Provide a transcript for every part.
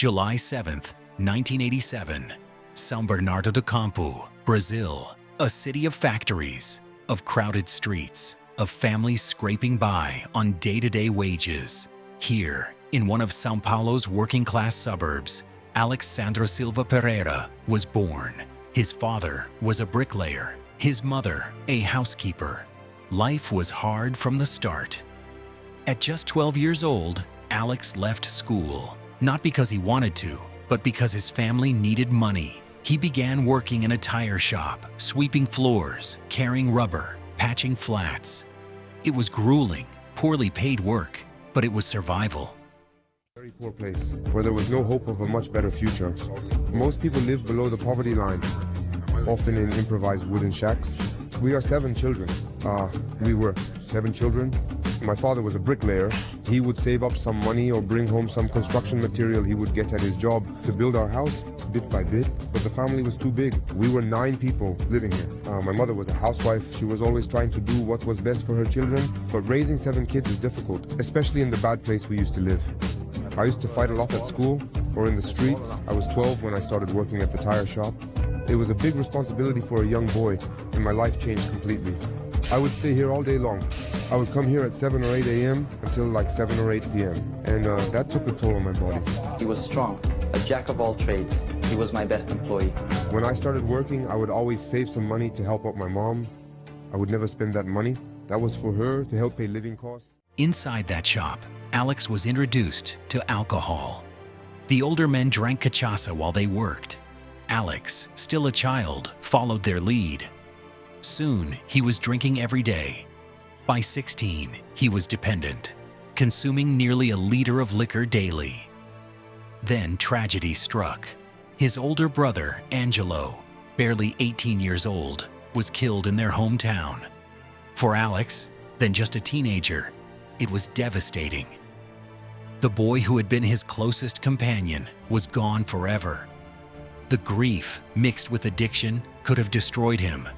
July 7th, 1987, São Bernardo do Campo, Brazil, a city of factories, of crowded streets, of families scraping by on day-to-day wages. Here, in one of São Paulo's working-class suburbs, Alexandre Silva Pereira was born. His father was a bricklayer, his mother a housekeeper. Life was hard from the start. At just 12 years old, Alex left school, not because he wanted to, but because his family needed money. He began working in a tire shop, sweeping floors, carrying rubber, patching flats. It was grueling, poorly paid work, but it was survival. Very poor place, where there was no hope of a much better future. Most people live below the poverty line, often in improvised wooden shacks. We are 7 children. We were 7 children. My father was a bricklayer. He would save up some money or bring home some construction material he would get at his job to build our house bit by bit, but the family was too big. We were 9 people living here. My mother was a housewife. She was always trying to do what was best for her children, but raising 7 kids is difficult, especially in the bad place we used to live. I used to fight a lot at school or in the streets. I was 12 when I started working at the tire shop. It was a big responsibility for a young boy, and my life changed completely. I would stay here all day long. I would come here at 7 or 8 a.m. until like 7 or 8 p.m. And that took a toll on my body. He was strong, a jack of all trades. He was my best employee. When I started working, I would always save some money to help out my mom. I would never spend that money. That was for her to help pay living costs. Inside that shop, Alex was introduced to alcohol. The older men drank cachaça while they worked. Alex, still a child, followed their lead. Soon, he was drinking every day. By 16, he was dependent, consuming nearly a liter of liquor daily. Then tragedy struck. His older brother, Angelo, barely 18 years old, was killed in their hometown. For Alex, then just a teenager, it was devastating. The boy who had been his closest companion was gone forever. The grief, mixed with addiction, could have destroyed him.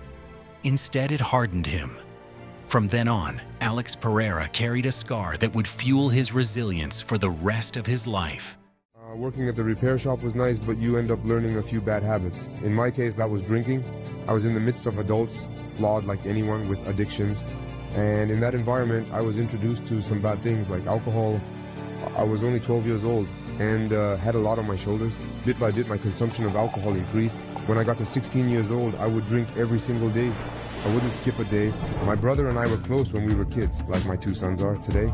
Instead, it hardened him. From then on, Alex Pereira carried a scar that would fuel his resilience for the rest of his life. Working at the repair shop was nice, but you end up learning a few bad habits. In my case, that was drinking. I was in the midst of adults, flawed like anyone with addictions. And in that environment, I was introduced to some bad things like alcohol. I was only 12 years old and had a lot on my shoulders. Bit by bit, my consumption of alcohol increased. When I got to 16 years old, I would drink every single day. I wouldn't skip a day. My brother and I were close when we were kids, like my 2 sons are today.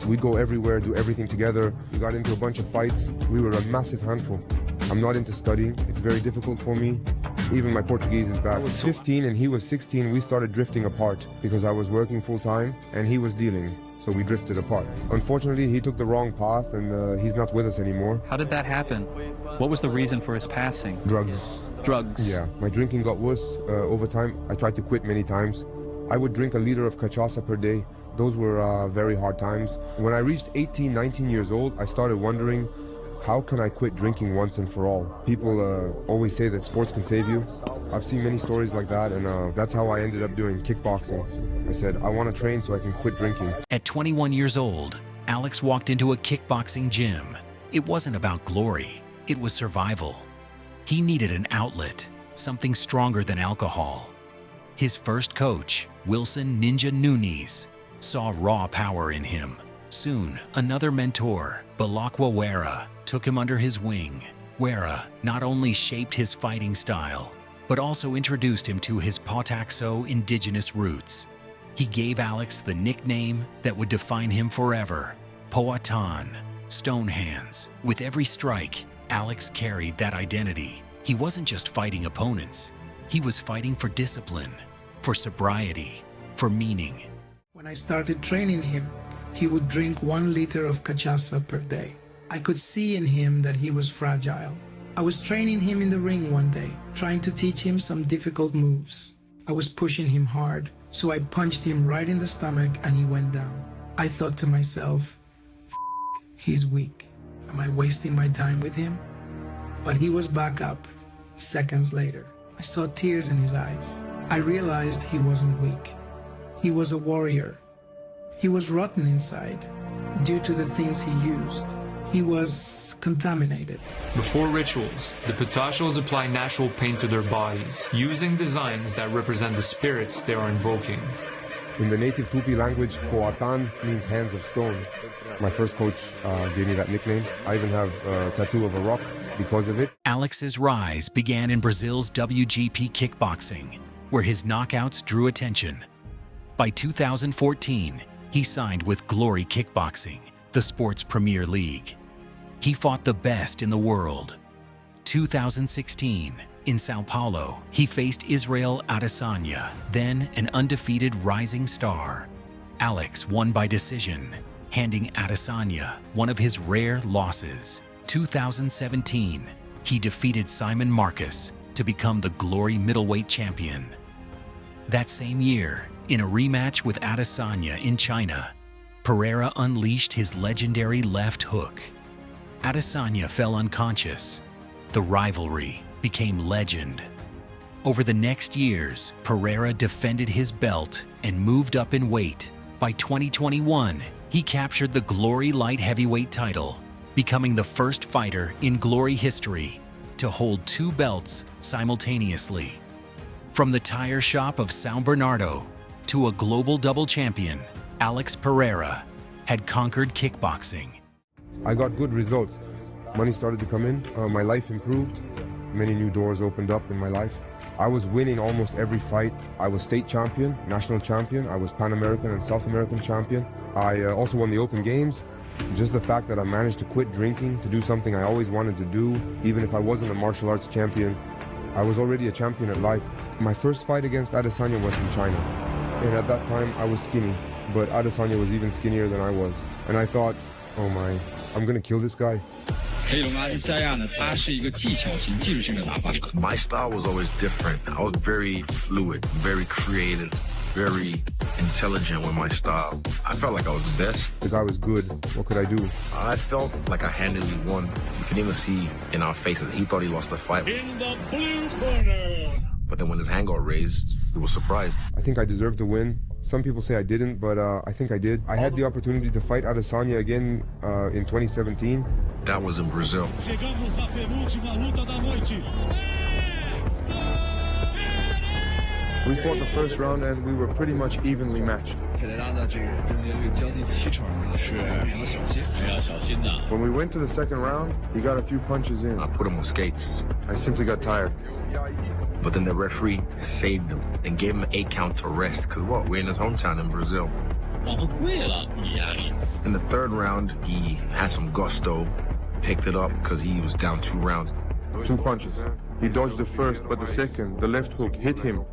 We'd go everywhere, do everything together. We got into a bunch of fights. We were a massive handful. I'm not into studying. It's very difficult for me. Even my Portuguese is bad. I was 15 and he was 16. We started drifting apart because I was working full time and he was dealing. So we drifted apart. Unfortunately, he took the wrong path and he's not with us anymore. How did that happen? What was the reason for his passing? Drugs. Drugs? Yeah, my drinking got worse over time. I tried to quit many times. I would drink a liter of cachaça per day. Those were very hard times. When I reached 18, 19 years old, I started wondering, how can I quit drinking once and for all? People always say that sports can save you. I've seen many stories like that, and that's how I ended up doing kickboxing. I said, I want to train so I can quit drinking. At 21 years old, Alex walked into a kickboxing gym. It wasn't about glory, it was survival. He needed an outlet, something stronger than alcohol. His first coach, Wilson Ninja Nunes, saw raw power in him. Soon, another mentor, Balakwa Wera, took him under his wing. Wera not only shaped his fighting style, but also introduced him to his Poatan indigenous roots. He gave Alex the nickname that would define him forever, Poatan, Stone Hands. With every strike, Alex carried that identity. He wasn't just fighting opponents. He was fighting for discipline, for sobriety, for meaning. When I started training him, he would drink 1 liter of cachaça per day. I could see in him that he was fragile. I was training him in the ring one day, trying to teach him some difficult moves. I was pushing him hard, so I punched him right in the stomach and he went down. I thought to myself, he's weak. Am I wasting my time with him? But he was back up. Seconds later, I saw tears in his eyes. I realized he wasn't weak. He was a warrior. He was rotten inside due to the things he used. He was contaminated. Before rituals, the Potashals apply natural paint to their bodies, using designs that represent the spirits they are invoking. In the native Tupi language, Poatan means hands of stone. My first coach gave me that nickname. I even have a tattoo of a rock because of it. Alex's rise began in Brazil's WGP Kickboxing, where his knockouts drew attention. By 2014, he signed with GLORY Kickboxing, the sport's premier league. He fought the best in the world. 2016, in Sao Paulo, he faced Israel Adesanya, then an undefeated rising star. Alex won by decision, handing Adesanya one of his rare losses. 2017, he defeated Simon Marcus to become the GLORY Middleweight champion. That same year, in a rematch with Adesanya in China, Pereira unleashed his legendary left hook. Adesanya fell unconscious. The rivalry became legend. Over the next years, Pereira defended his belt and moved up in weight. By 2021, he captured the GLORY light heavyweight title, becoming the first fighter in GLORY history to hold two belts simultaneously. From the tire shop of São Bernardo to a global double champion, Alex Pereira had conquered kickboxing. I got good results. Money started to come in. My life improved. Many new doors opened up in my life. I was winning almost every fight. I was state champion, national champion. I was Pan American and South American champion. I also won the Open Games. Just the fact that I managed to quit drinking to do something I always wanted to do, even if I wasn't a martial arts champion, I was already a champion at life. My first fight against Adesanya was in China. And at that time, I was skinny, but Adesanya was even skinnier than I was. And I thought, oh my, I'm gonna kill this guy. My style was always different. I was very fluid, very creative, very intelligent with my style. I felt like I was the best. The guy was good. What could I do? I felt like I handily won. You could even see in our faces, he thought he lost the fight. In the blue corner. But then when his hand got raised, he was surprised. I think I deserved to win. Some people say I didn't, but I think I did. I had the opportunity to fight Adesanya again in 2017. That was in Brazil. We fought the first round and we were pretty much evenly matched. When we went to the second round, he got a few punches in. I put him on skates. I simply got tired. But then the referee saved him and gave him an 8 count to rest. Because what? We're in his hometown in Brazil. In the third round, he had some gusto, picked it up because he was down 2 rounds. 2 punches. He dodged the first, but the second, the left hook, hit him.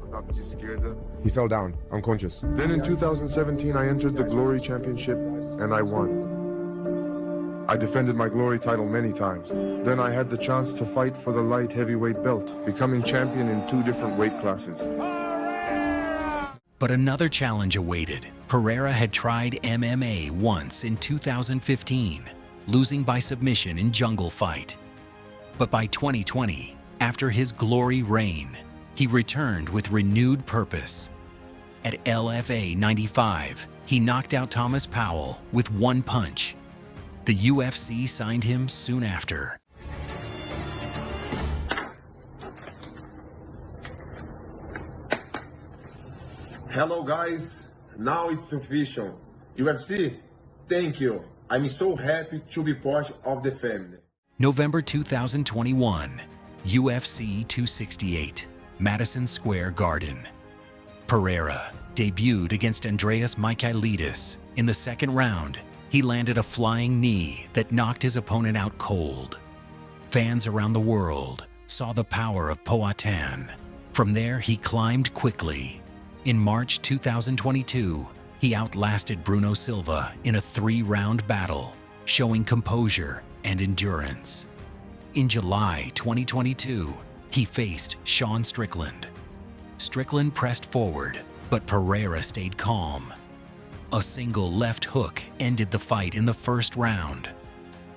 He fell down, unconscious. Then in 2017, I entered the GLORY Championship, and I won. I defended my GLORY title many times. Then I had the chance to fight for the light heavyweight belt, becoming champion in 2 different weight classes. But another challenge awaited. Pereira had tried MMA once in 2015, losing by submission in Jungle Fight. But by 2020, after his GLORY reign, he returned with renewed purpose. At LFA 95, he knocked out Thomas Powell with 1 punch. The UFC signed him soon after. Hello guys, now it's official. UFC, thank you. I'm so happy to be part of the family. November 2021, UFC 268, Madison Square Garden. Pereira debuted against Andreas Michailidis. In the second round, he landed a flying knee that knocked his opponent out cold. Fans around the world saw the power of Poatan. From there, he climbed quickly. In March 2022, he outlasted Bruno Silva in a 3-round battle, showing composure and endurance. In July 2022, he faced Sean Strickland. Strickland pressed forward, but Pereira stayed calm. A single left hook ended the fight in the first round.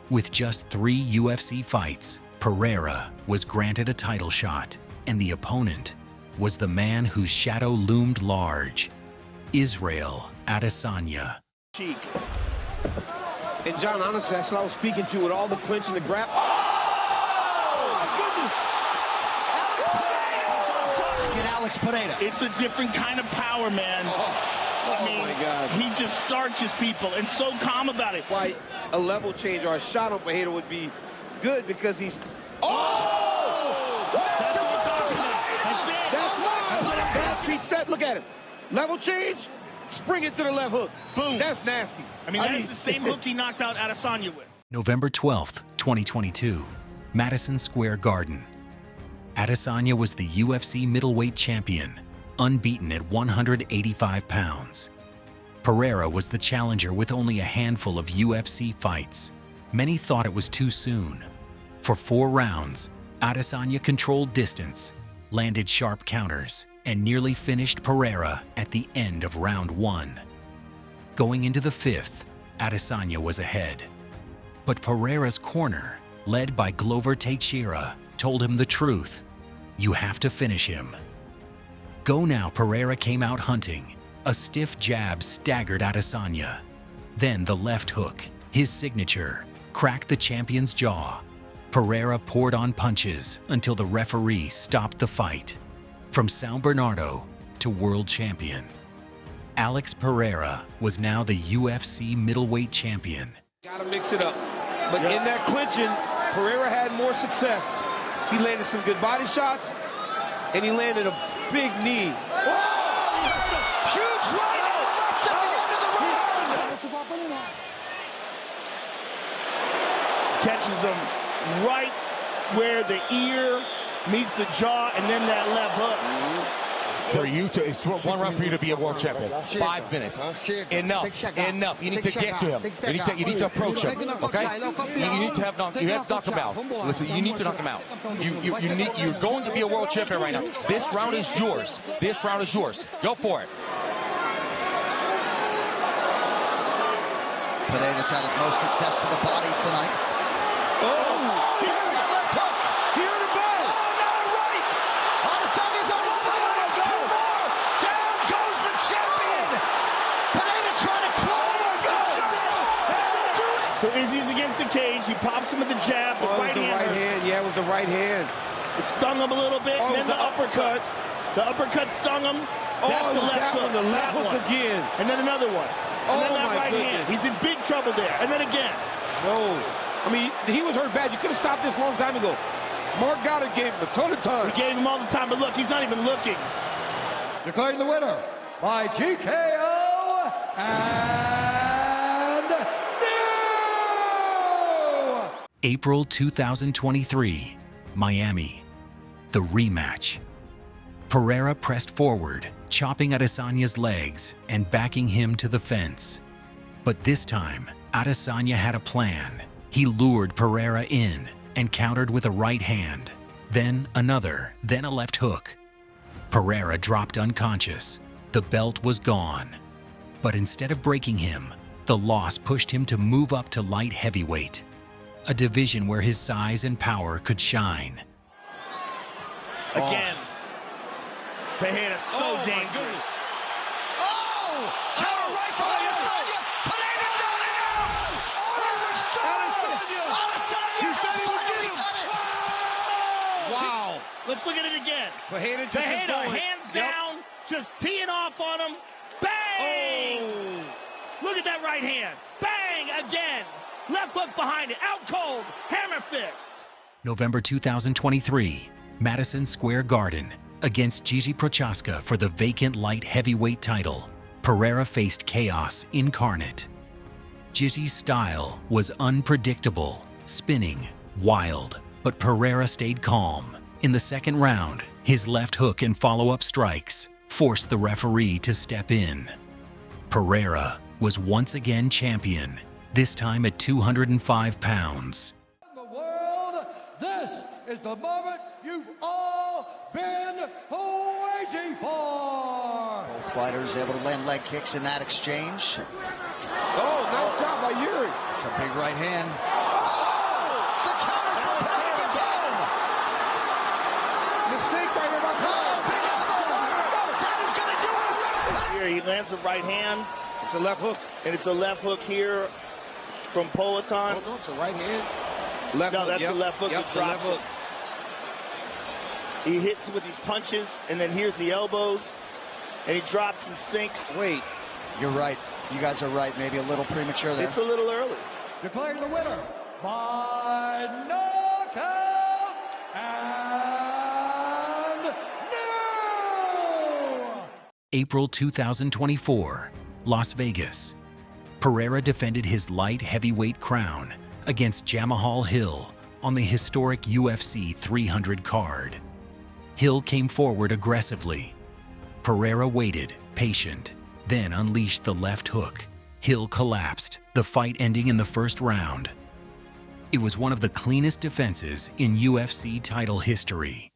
With just 3 UFC fights, Pereira was granted a title shot, and the opponent was the man whose shadow loomed large, Israel Adesanya. Cheek. And John, honestly, that's what I was speaking to with all the clinch and the grab. Oh, my goodness! Get Alex Pereira. It's a different kind of power, man. I mean, my God. He just starches people and so calm about it. Why a level change or a shot on Pereira would be good because he's... Oh! That's what I'm talking about. That's it. That's Pete said. Look at him. Level change, spring it to the left hook. Boom. That's nasty. I mean, that's the same hook he knocked out Adesanya with. November 12th, 2022, Madison Square Garden. Adesanya was the UFC Middleweight Champion, unbeaten at 185 pounds. Pereira was the challenger with only a handful of UFC fights. Many thought it was too soon. For 4 rounds, Adesanya controlled distance, landed sharp counters, and nearly finished Pereira at the end of round 1. Going into the 5th, Adesanya was ahead. But Pereira's corner, led by Glover Teixeira, told him the truth. You have to finish him. Go now, Pereira came out hunting. A stiff jab staggered Adesanya. Then the left hook, his signature, cracked the champion's jaw. Pereira poured on punches until the referee stopped the fight. From São Bernardo to world champion, Alex Pereira was now the UFC middleweight champion. Gotta mix it up. But in that clinching, Pereira had more success. He landed some good body shots, and he landed a big knee. Huge right and left at the end of the round. Catches him right where the ear meets the jaw, and then that left hook. For you to, it's one round for you to be a world champion. 5 minutes. Enough. You need to get to him. You need to approach him. Okay? You need to have knock him out. Listen, you need to knock him out. You're going to be a world champion right now. This round is yours. This round is yours. Go for it. Pereira's had his most success to the body tonight. So Izzy's against the cage. He pops him with the jab. The right hand. Yeah, it was the right hand. It stung him a little bit. And then the uppercut. The uppercut stung him. That's the left hook. The left hook again. And then another one. And then that right hand. He's in big trouble there. And then again. No. I mean, he was hurt bad. You could have stopped this a long time ago. Mark Goddard gave him a ton of time. He gave him all the time, but look, he's not even looking. Declaring the winner by TKO and new! April 2023, Miami. The rematch. Pereira pressed forward, chopping Adesanya's legs and backing him to the fence. But this time, Adesanya had a plan. He lured Pereira in and countered with a right hand, then another, then a left hook. Pereira dropped unconscious. The belt was gone. But instead of breaking him, the loss pushed him to move up to light heavyweight, a division where his size and power could shine. Again. Pereira's so dangerous. Counter right from Adesanya. Pereira down and out. Order restored. Adesanya has finally done it. Wow. Let's look at it again. Pereira hands down, just teeing off on him. Bang! Oh. Look at that right hand. Bang again. Left hook behind it. Out cold. Hammer fist. November 2023, Madison Square Garden. Against Gigi Prochaska for the vacant light heavyweight title, Pereira faced chaos incarnate. Gigi's style was unpredictable, spinning, wild, but Pereira stayed calm. In the second round, his left hook and follow-up strikes forced the referee to step in. Pereira was once again champion, this time at 205 pounds. The world, this is the moment you've all been waiting for. Both fighters able to land leg kicks in that exchange. Oh, nice job by Yuri. It's a big right hand. The counter from Pereira gets home. Mistake by there by That is going to do it. Here he lands a right hand. It's a left hook. And it's a left hook here from Poatan. Oh, no, it's a right hand. Left no, hook, that's yep. the left hook Yep, that drops left it. He hits with these punches, and then here's the elbows, and he drops and sinks. Wait. You're right. You guys are right. Maybe a little premature there. It's a little early. Declaring the winner by knockout and no! April 2024, Las Vegas. Pereira defended his light heavyweight crown against Jamahal Hill on the historic UFC 300 card. Hill came forward aggressively. Pereira waited, patient, then unleashed the left hook. Hill collapsed, the fight ending in the first round. It was one of the cleanest defenses in UFC title history.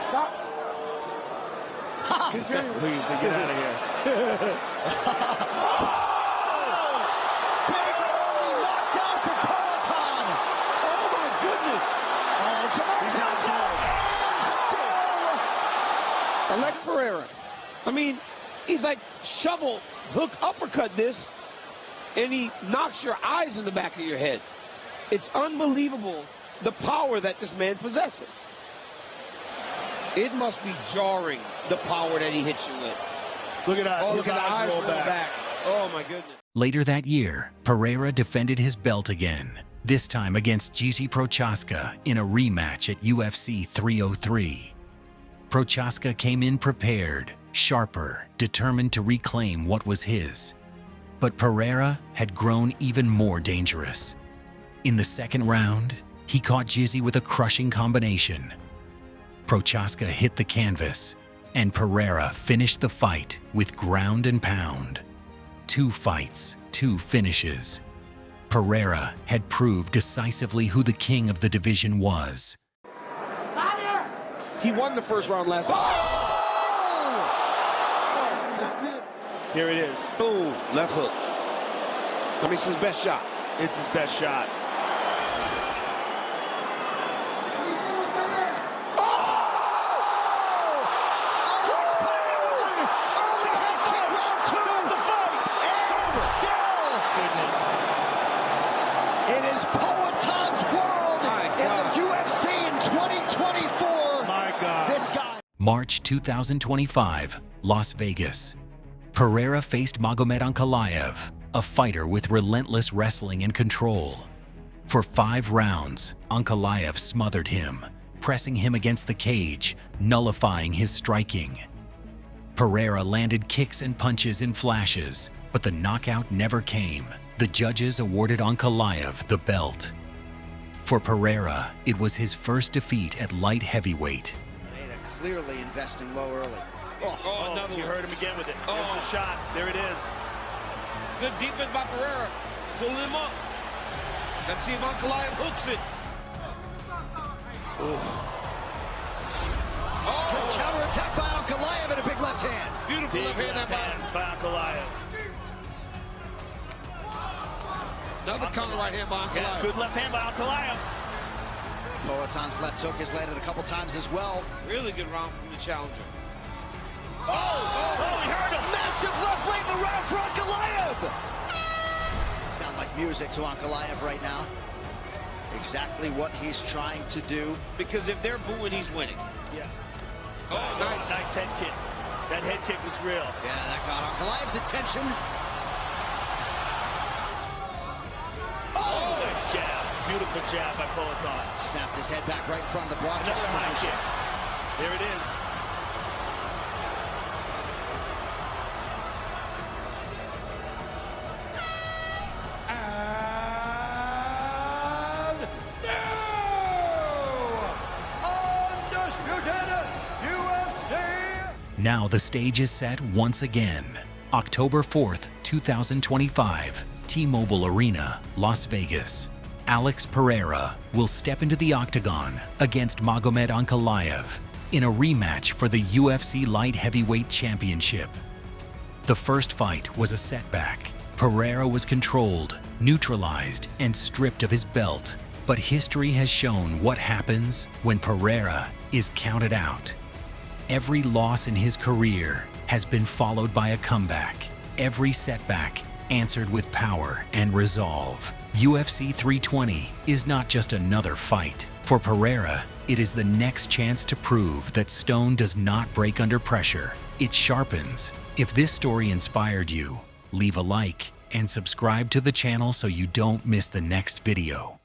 Stop. Please, get out of here. Big early knockdown for Poatan. Oh, my goodness. Alex Pereira. I mean, he's like shovel, hook, uppercut this, and he knocks your eyes in the back of your head. It's unbelievable the power that this man possesses. It must be jarring, the power that he hits you with. Look at that. Oh, His look at the eyes roll roll back. Oh, my goodness. Later that year, Pereira defended his belt again, this time against Gigi Prochaska in a rematch at UFC 303. Prochaska came in prepared, sharper, determined to reclaim what was his. But Pereira had grown even more dangerous. In the second round, he caught Gigi with a crushing combination. Prochaska hit the canvas, and Pereira finished the fight with ground and pound. 2 fights, 2 finishes. Pereira had proved decisively who the king of the division was. He won the first round last time. Here it is. Oh, left hook. I mean, it's his best shot. It's his best shot. It is Poatan's world in the UFC in 2024. My God. This guy. March 2025, Las Vegas. Pereira faced Magomed Ankalaev, a fighter with relentless wrestling and control. For 5 rounds, Ankalaev smothered him, pressing him against the cage, nullifying his striking. Pereira landed kicks and punches in flashes, but the knockout never came. The judges awarded Ankalaev the belt. For Pereira, it was his first defeat at light heavyweight. Pereira clearly investing low early. Oh, another. You heard him again with it. There's the shot. There it is. Good defense by Pereira. Pulling him up. Let's see if Ankalaev hooks it. Good counterattack by Ankalaev and a big left hand. Beautiful left hand by Ankalaev. Another counter right hand by Ankalaev. Yeah, good left hand by Ankalaev. Poatan's left hook has landed a couple times as well. Really good round from the challenger. He heard him. Massive left late in the round for Ankalaev. Sound like music to Ankalaev right now. Exactly what he's trying to do. Because if they're booing, he's winning. Yeah. Oh, nice. Nice head kick. That head kick was real. Yeah, that got Ankalaev's attention. Oh, nice jab. Beautiful jab by Poatan. Snapped his head back right in front of the broadcast Another high position. kick. There it is. And undisputed UFC. Now the stage is set once again. October 4th, 2025, T-Mobile Arena, Las Vegas. Alex Pereira will step into the octagon against Magomed Ankalaev in a rematch for the UFC Light Heavyweight Championship. The first fight was a setback. Pereira was controlled, neutralized, and stripped of his belt. But history has shown what happens when Pereira is counted out. Every loss in his career has been followed by a comeback. Every setback answered with power and resolve. UFC 320 is not just another fight. For Pereira, it is the next chance to prove that stone does not break under pressure. It sharpens. If this story inspired you, leave a like and subscribe to the channel so you don't miss the next video.